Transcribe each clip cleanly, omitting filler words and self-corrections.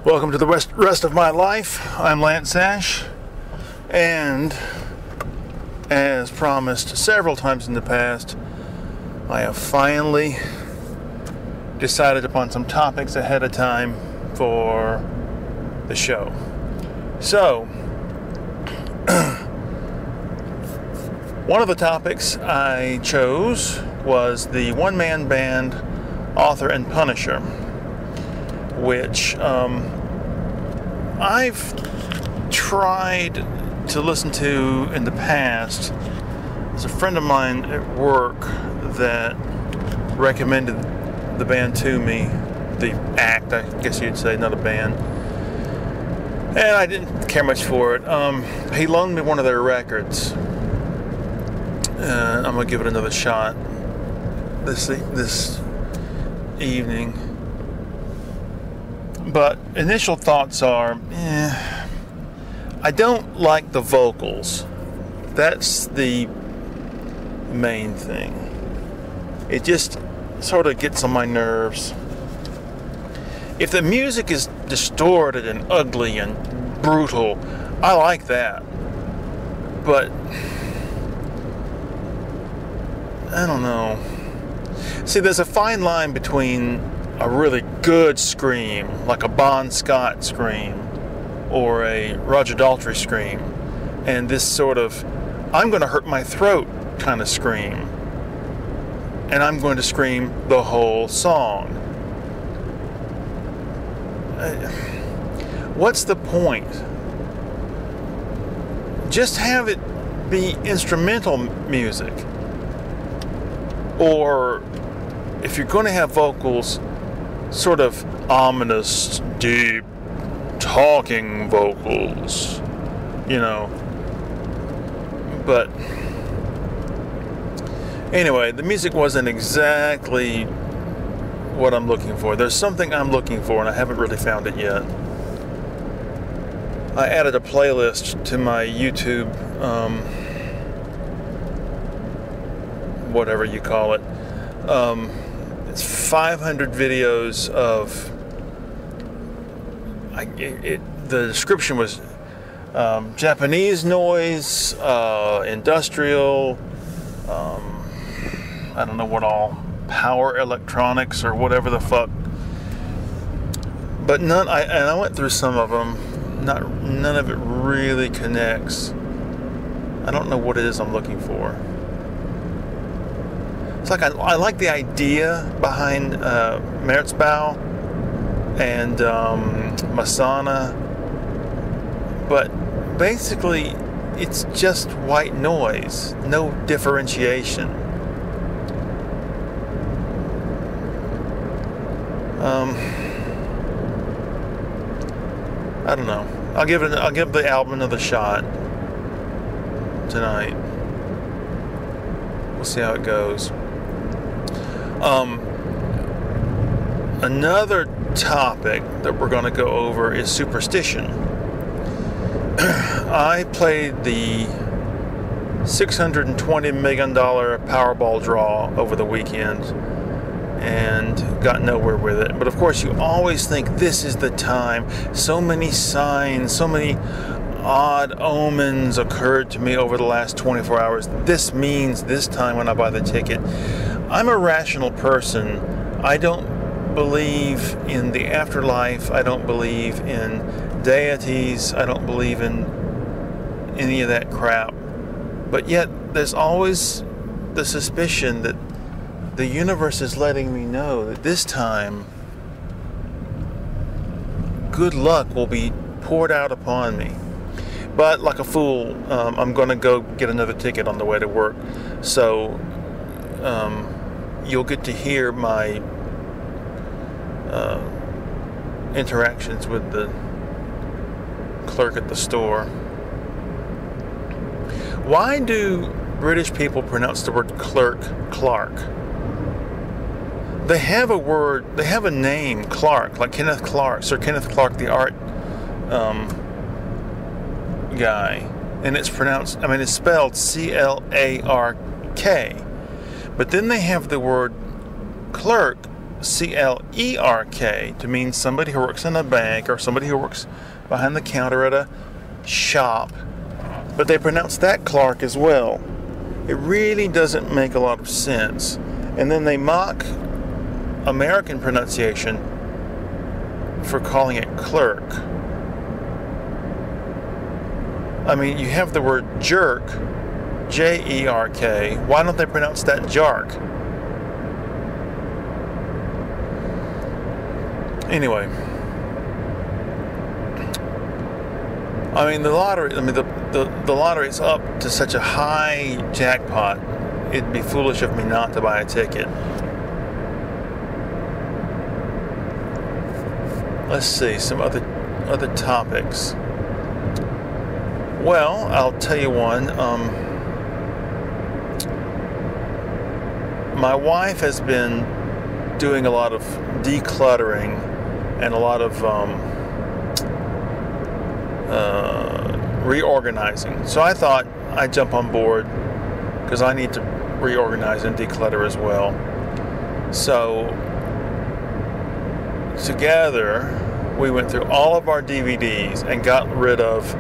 Welcome to the rest of my life. I'm Lance Ash, and as promised several times in the past, I have finally decided upon some topics ahead of time for the show. So, one of the topics I chose was the one-man band Author and Punisher, which I've tried to listen to in the past. There's a friend of mine at work that recommended the band to me, the act, I guess you'd say, not a band, and I didn't care much for it. He loaned me one of their records, and I'm gonna give it another shot this evening. But initial thoughts are, I don't like the vocals. That's the main thing. It just sort of gets on my nerves. If the music is distorted and ugly and brutal, I like that. But I don't know. See, there's a fine line between a really good scream, like a Bon Scott scream or a Roger Daltrey scream, and this sort of I'm going to hurt my throat kind of scream, and I'm going to scream the whole song. What's the point? Just have it be instrumental music, or if you're going to have vocals, sort of ominous, deep, talking vocals, you know. But anyway, the music wasn't exactly what I'm looking for. There's something I'm looking for, and I haven't really found it yet. I added a playlist to my YouTube, whatever you call it. It's 500 videos of. The description was Japanese noise, industrial. I don't know what all, power electronics or whatever the fuck. But none. I went through some of them. None of it really connects. I don't know what it is I'm looking for. It's like I like the idea behind Merzbow and Masana, but basically it's just white noise, no differentiation. I don't know. I'll give the album another shot tonight. We'll see how it goes. Another topic that we're going to go over is superstition. I played the $620 million Powerball draw over the weekend and got nowhere with it. But of course, you always think this is the time. So many signs, so many odd omens occurred to me over the last 24 hours. This means this time when I buy the ticket. I'm a rational person. I don't believe in the afterlife. I don't believe in deities. I don't believe in any of that crap. But yet, there's always the suspicion that the universe is letting me know that this time, good luck will be poured out upon me. But like a fool, I'm going to go get another ticket on the way to work. So you'll get to hear my interactions with the clerk at the store. Why do British people pronounce the word clerk, Clark? They have a word, they have a name, Clark, like Kenneth Clark, Sir Kenneth Clark, the art guy. And it's pronounced, it's spelled C-L-A-R-K. But then they have the word clerk Clerk to mean somebody who works in a bank or somebody who works behind the counter at a shop. But they pronounce that Clark as well. It really doesn't make a lot of sense. And then they mock American pronunciation for calling it clerk. I mean, you have the word jerk, Jerk. Why don't they pronounce that jark? Anyway, I mean the lottery's up to such a high jackpot. It'd be foolish of me not to buy a ticket. Let's see some other topics. Well, I'll tell you one. My wife has been doing a lot of decluttering and a lot of reorganizing. So I thought I'd jump on board because I need to reorganize and declutter as well. So together we went through all of our DVDs and got rid of,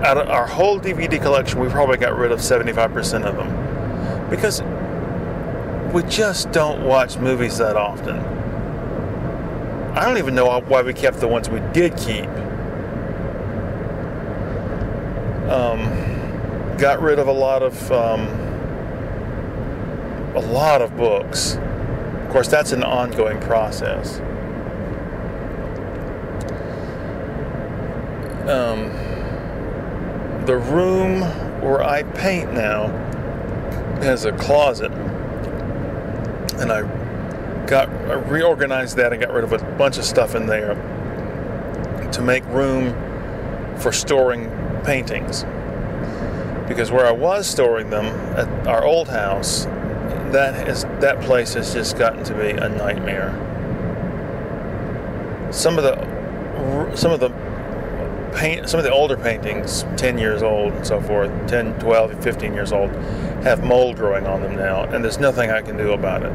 out of our whole DVD collection, we probably got rid of 75% of them. Because we just don't watch movies that often. I don't even know why we kept the ones we did keep. Got rid of a lot of books. Of course, that's an ongoing process. The room where I paint now has a closet, and I reorganized that and got rid of a bunch of stuff in there to make room for storing paintings. Because where I was storing them at our old house, that place has just gotten to be a nightmare. Some of the older paintings, 10 years old and so forth, 10, 12, 15 years old, have mold growing on them now, and there's nothing I can do about it.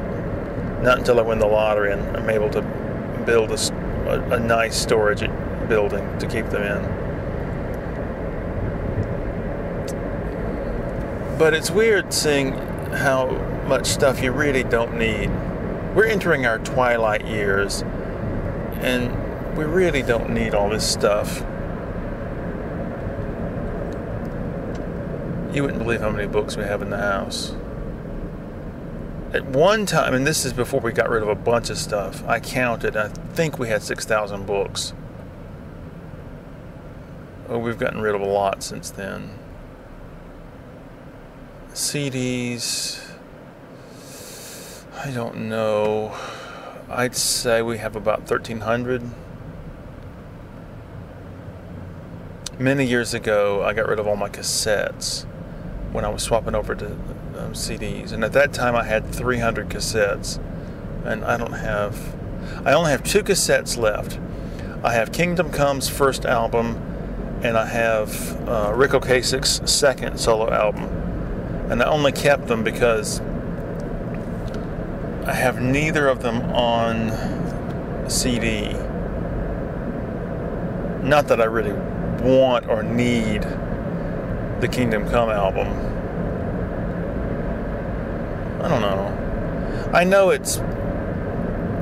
Not until I win the lottery and I'm able to build a nice storage building to keep them in. But it's weird seeing how much stuff you really don't need. We're entering our twilight years, and we really don't need all this stuff. You wouldn't believe how many books we have in the house. At one time, and this is before we got rid of a bunch of stuff, I counted, I think we had 6,000 books. Oh, we've gotten rid of a lot since then. CDs, I don't know. I'd say we have about 1,300. Many years ago, I got rid of all my cassettes when I was swapping over to CDs. And at that time, I had 300 cassettes. And I only have 2 cassettes left. I have Kingdom Come's first album, and I have Rick Ocasek's second solo album. And I only kept them because I have neither of them on CD. Not that I really want or need the Kingdom Come album. I don't know. I know it's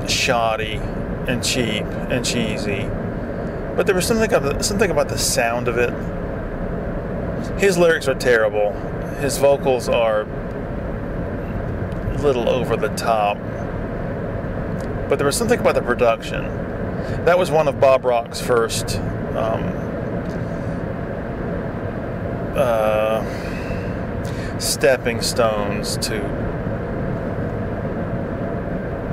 shoddy and cheap and cheesy, but there was something about the sound of it. His lyrics are terrible. His vocals are a little over the top. But there was something about the production. That was one of Bob Rock's first stepping stones to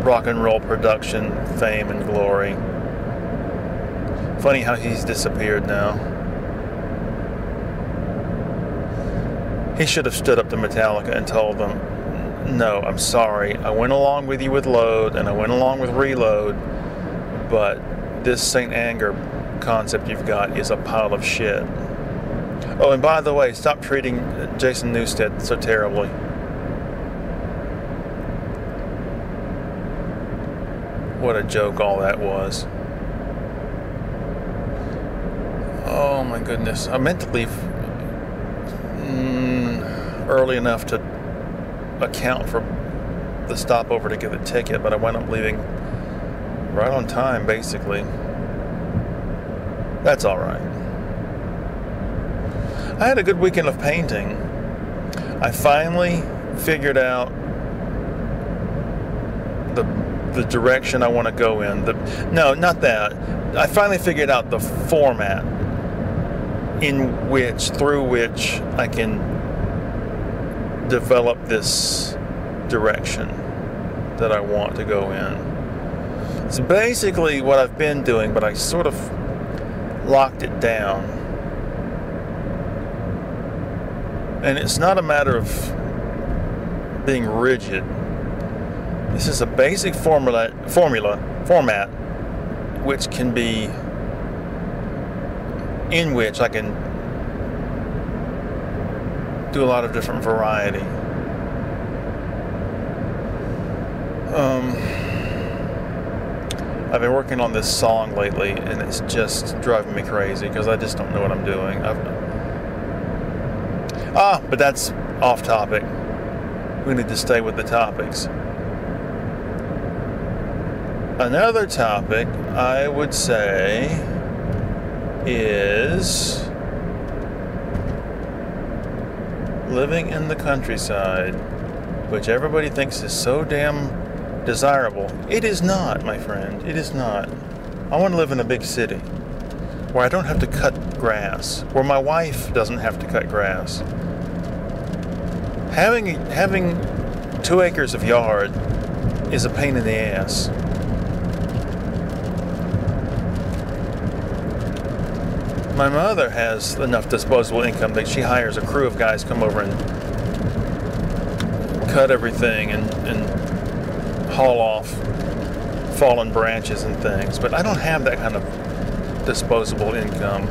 rock and roll production fame and glory. Funny how he's disappeared now. He should have stood up to Metallica and told them, no, I'm sorry, I went along with you with Load and I went along with Reload, but this Saint Anger concept you've got is a pile of shit. Oh, and by the way, stop treating Jason Newsted so terribly. what a joke all that was. Oh my goodness. I meant to leave early enough to account for the stopover to get the ticket, but I wound up leaving right on time, basically. That's all right. I had a good weekend of painting. I finally figured out the direction I want to go in. No, not that. I finally figured out the format through which I can develop this direction that I want to go in. It's basically what I've been doing, but I sort of locked it down. And it's not a matter of being rigid. This is a basic format which can be in which I can do a lot of different variety. I've been working on this song lately, and it's just driving me crazy because I just don't know what I'm doing. But that's off topic. We need to stay with the topics. Another topic I would say is living in the countryside, which everybody thinks is so damn desirable. It is not, my friend. It is not. I want to live in a big city where I don't have to cut grass, where my wife doesn't have to cut grass. Having 2 acres of yard is a pain in the ass. My mother has enough disposable income that she hires a crew of guys come over and cut everything and haul off fallen branches and things. But I don't have that kind of disposable income.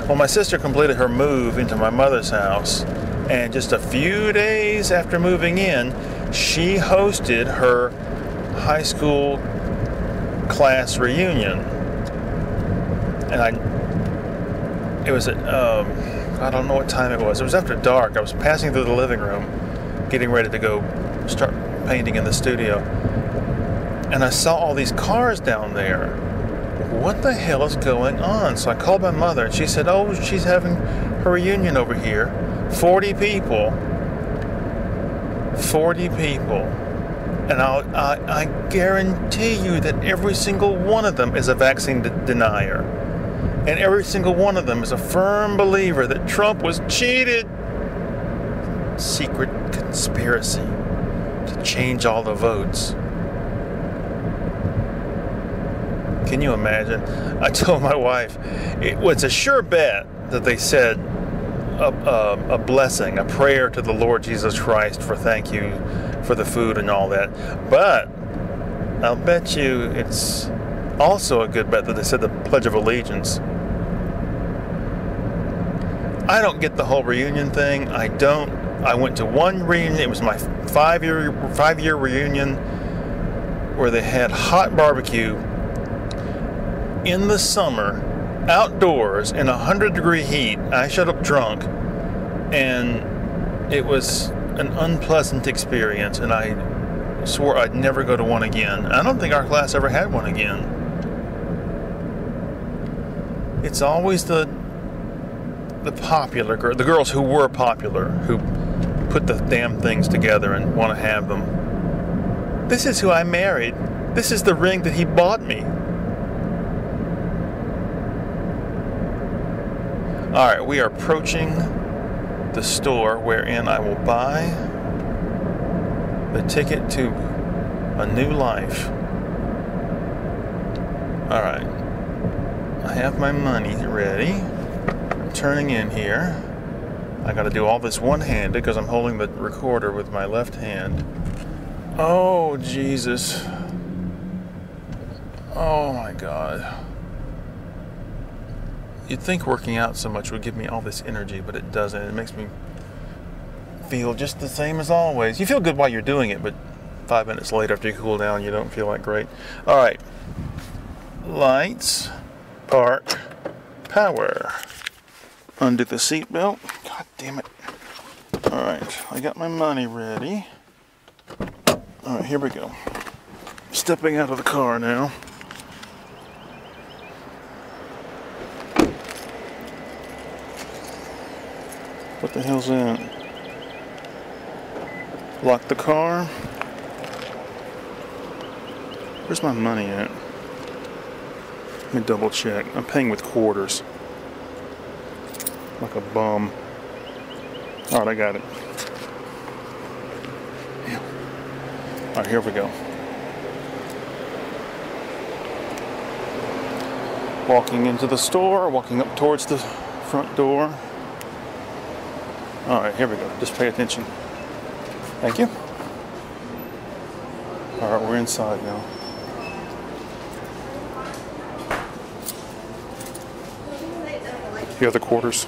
Well, my sister completed her move into my mother's house, and just a few days after moving in, she hosted her high school class reunion. And it was at, I don't know what time it was. It was after dark. I was passing through the living room, getting ready to go start painting in the studio. And I saw all these cars down there. What the hell is going on? So I called my mother, and she said, oh, she's having her reunion over here. 40 people. 40 people. And I guarantee you that every single one of them is a vaccine denier. And every single one of them is a firm believer that Trump was cheated. Secret conspiracy to change all the votes. Can you imagine? I told my wife, it was a sure bet that they said a blessing, a prayer to the Lord Jesus Christ for thank you for the food and all that. But I'll bet you it's also a good bet that they said the Pledge of Allegiance. I don't get the whole reunion thing. I don't. I went to one reunion. It was my five-year reunion where they had hot barbecue in the summer, outdoors in 100-degree heat. I showed up drunk, and it was an unpleasant experience, and I swore I'd never go to one again. I don't think our class ever had one again. It's always the popular the girls who were popular, who put the damn things together and want to have them. This is who I married. This is the ring that he bought me. Alright, we are approaching the store wherein I will buy the ticket to a new life. Alright, I have my money ready. I'm turning in here. I gotta do all this one-handed because I'm holding the recorder with my left hand. Oh, Jesus. Oh my God. You'd think working out so much would give me all this energy, but it doesn't. It makes me feel just the same as always. You feel good while you're doing it, but 5 minutes later after you cool down, you don't feel like great. All right. Lights, park, power. Undo the seatbelt. God damn it. All right, I got my money ready. All right, here we go. Stepping out of the car now. What the hell's that? Lock the car. Where's my money at? Let me double check. I'm paying with quarters. Like a bum. Alright, I got it. Yeah. Alright, here we go. Walking into the store, walking up towards the front door. Alright, here we go. Just pay attention. Thank you. Alright, we're inside now. Here are the quarters.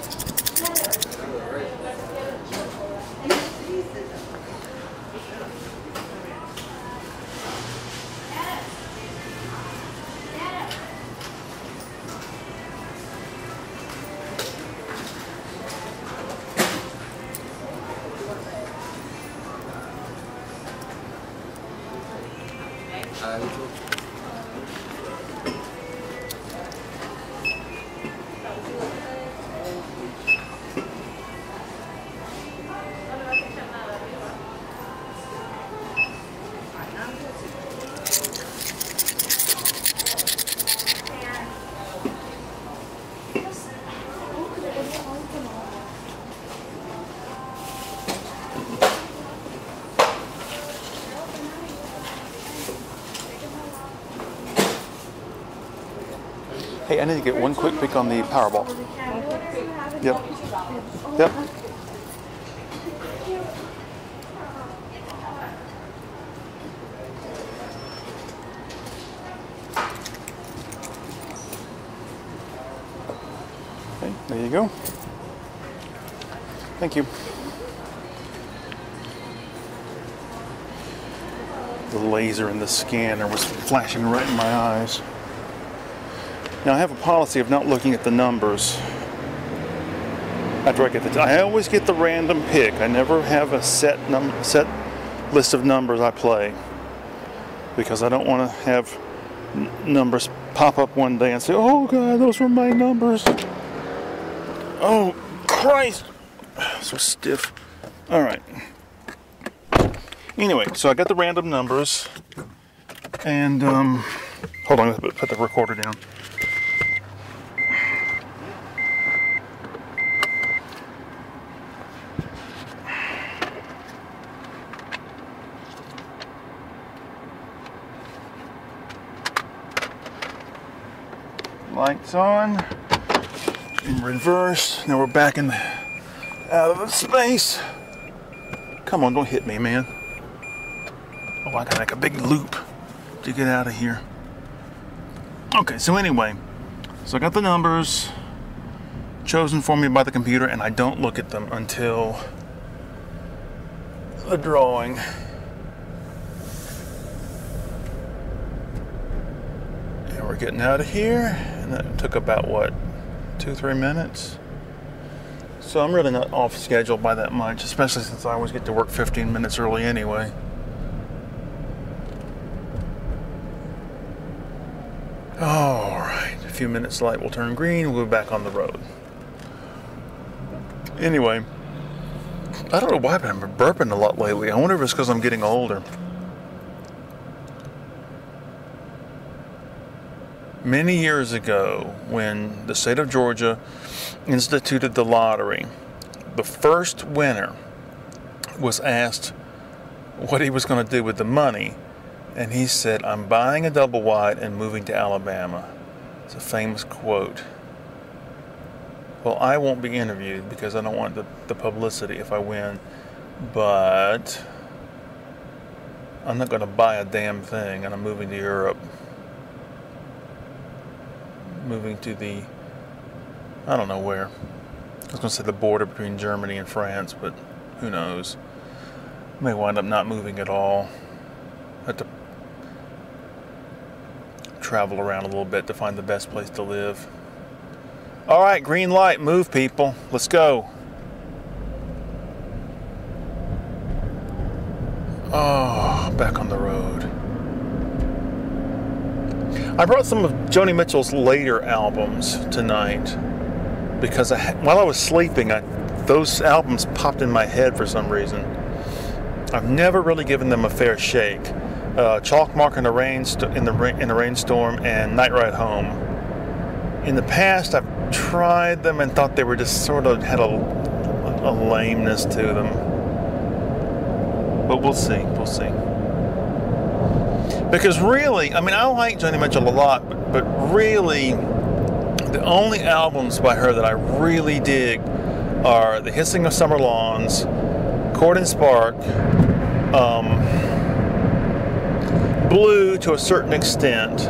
Hey, I need to get one quick pick on the Powerball. Yep. Yep. Okay, there you go. Thank you. The laser in the scanner was flashing right in my eyes. Now I have a policy of not looking at the numbers after I get the. I always get the random pick. I never have a set list of numbers I play because I don't want to have numbers pop up one day and say, "Oh God, those were my numbers." Oh Christ, so stiff. All right. Anyway, so I got the random numbers, and hold on, let's put the recorder down. Lights on, in reverse. Now we're back in out of the space. Come on, don't hit me, man. Oh, I gotta make a big loop to get out of here. Okay, so anyway, so I got the numbers chosen for me by the computer, and I don't look at them until the drawing. And we're getting out of here, and that took about, what, 2-3 minutes? So I'm really not off schedule by that much, especially since I always get to work 15 minutes early anyway. Alright, a few minutes light will turn green, we'll be back on the road. Anyway, I don't know why, but I've been burping a lot lately. I wonder if it's because I'm getting older. Many years ago, when the state of Georgia instituted the lottery, the first winner was asked what he was going to do with the money, and he said, "I'm buying a double wide and moving to Alabama." It's a famous quote. Well, I won't be interviewed because I don't want the publicity if I win, but I'm not going to buy a damn thing, and I'm moving to Europe. Moving to the, I don't know where. I was going to say the border between Germany and France, but who knows. May wind up not moving at all. Have to travel around a little bit to find the best place to live. All right, green light, move people. Let's go. Oh, back on the road. I brought some of Joni Mitchell's later albums tonight because while I was sleeping, those albums popped in my head for some reason. I've never really given them a fair shake. Chalk Mark in a Rainstorm and Night Ride Home. In the past, I've tried them and thought they were just sort of had a lameness to them. But we'll see. Because really, I mean, I like Joni Mitchell a lot, but really, the only albums by her that I really dig are The Hissing of Summer Lawns, Cord and Spark, Blue to a certain extent,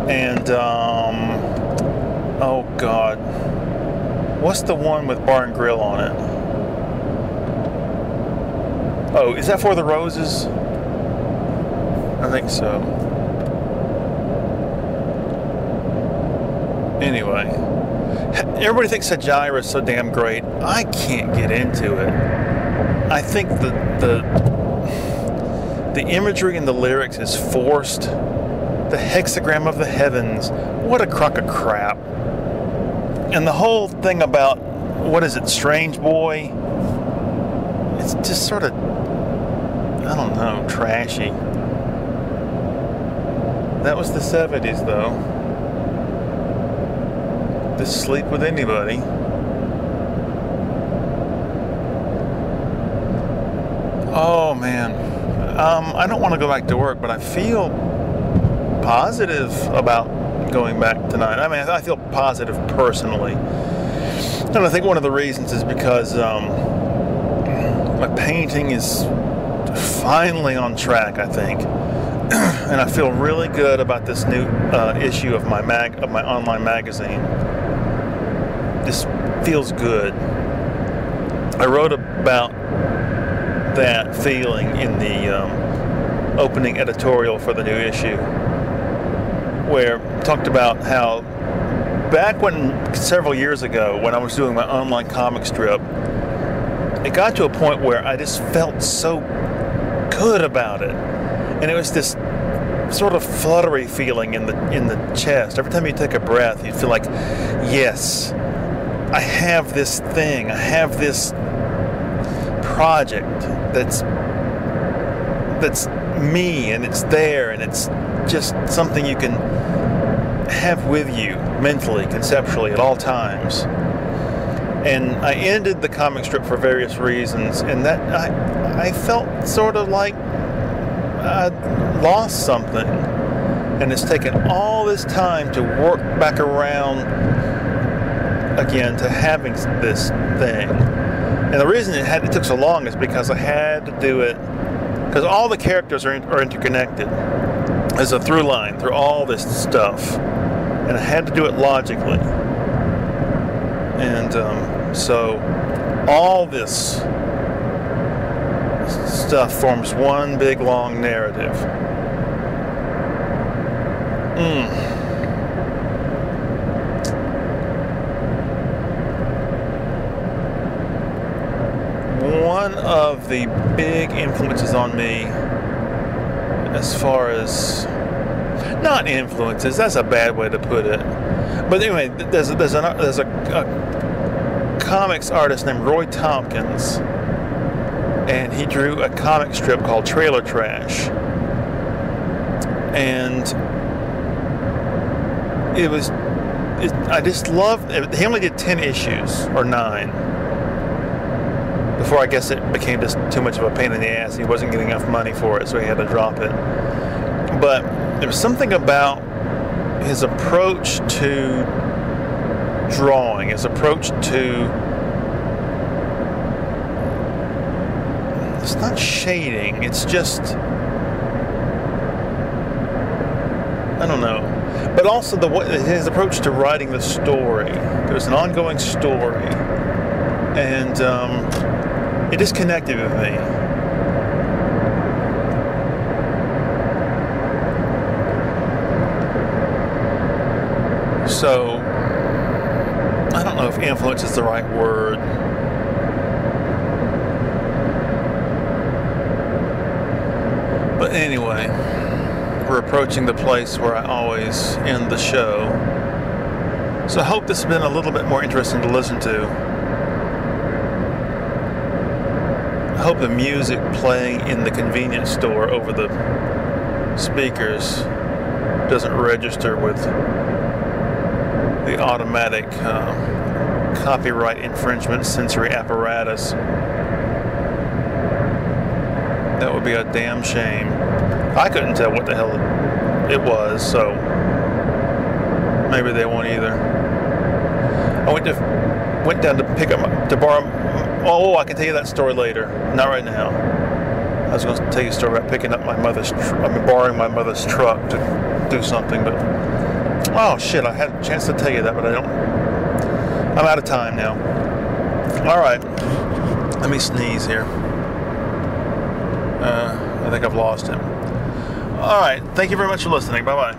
and oh God, what's the one with Bar and Grill on it? Oh, is that For the Roses? I think so. Anyway, everybody thinks Sajira is so damn great. I can't get into it. I think the imagery in the lyrics is forced. The hexagram of the heavens, what a crock of crap. And the whole thing about, what is it, Strange Boy? It's just sort of, I don't know, trashy. That was the 70s, though. Just sleep with anybody. Oh, man. I don't want to go back to work, but I feel positive about going back tonight. I mean, I feel positive personally. And I think one of the reasons is because my painting is finally on track, I think. And I feel really good about this new issue of my online magazine. This feels good. I wrote about that feeling in the opening editorial for the new issue, where I talked about how back several years ago, when I was doing my online comic strip, it got to a point where I just felt so good about it. And it was this sort of fluttery feeling in the chest. Every time you take a breath, you feel like, yes, I have this thing. I have this project that's me, and it's there, and it's just something you can have with you mentally, conceptually, at all times. And I ended the comic strip for various reasons, and that I felt sort of like I'd lost something, and it's taken all this time to work back around again to having this thing. And the reason it took so long is because I had to do it because all the characters are interconnected. There's a through line through all this stuff, and I had to do it logically. And so all this stuff forms one big long narrative. One of the big influences on me, as far as, not influences, that's a bad way to put it, but anyway, there's a comics artist named Roy Tompkins, and he drew a comic strip called Trailer Trash, and I just loved it. He only did 10 issues or 9 before I guess it became just too much of a pain in the ass. He wasn't getting enough money for it, so he had to drop it. But there was something about his approach to drawing, his approach to, it's not shading, it's just, I don't know. But also his approach to writing the story. It was an ongoing story. And it just connected with me. So, I don't know if influence is the right word. But anyway, we're approaching the place where I always end the show. So I hope this has been a little bit more interesting to listen to. I hope the music playing in the convenience store over the speakers doesn't register with the automatic copyright infringement sensory apparatus. That would be a damn shame. I couldn't tell what the hell it was, so maybe they won't either. I went down to pick up to borrow. Oh, I can tell you that story later. Not right now. I was going to tell you a story about picking up my mother's. Borrowing my mother's truck to do something, but oh shit! I had a chance to tell you that, but I don't. I'm out of time now. All right, let me sneeze here. I think I've lost him. All right. Thank you very much for listening. Bye-bye.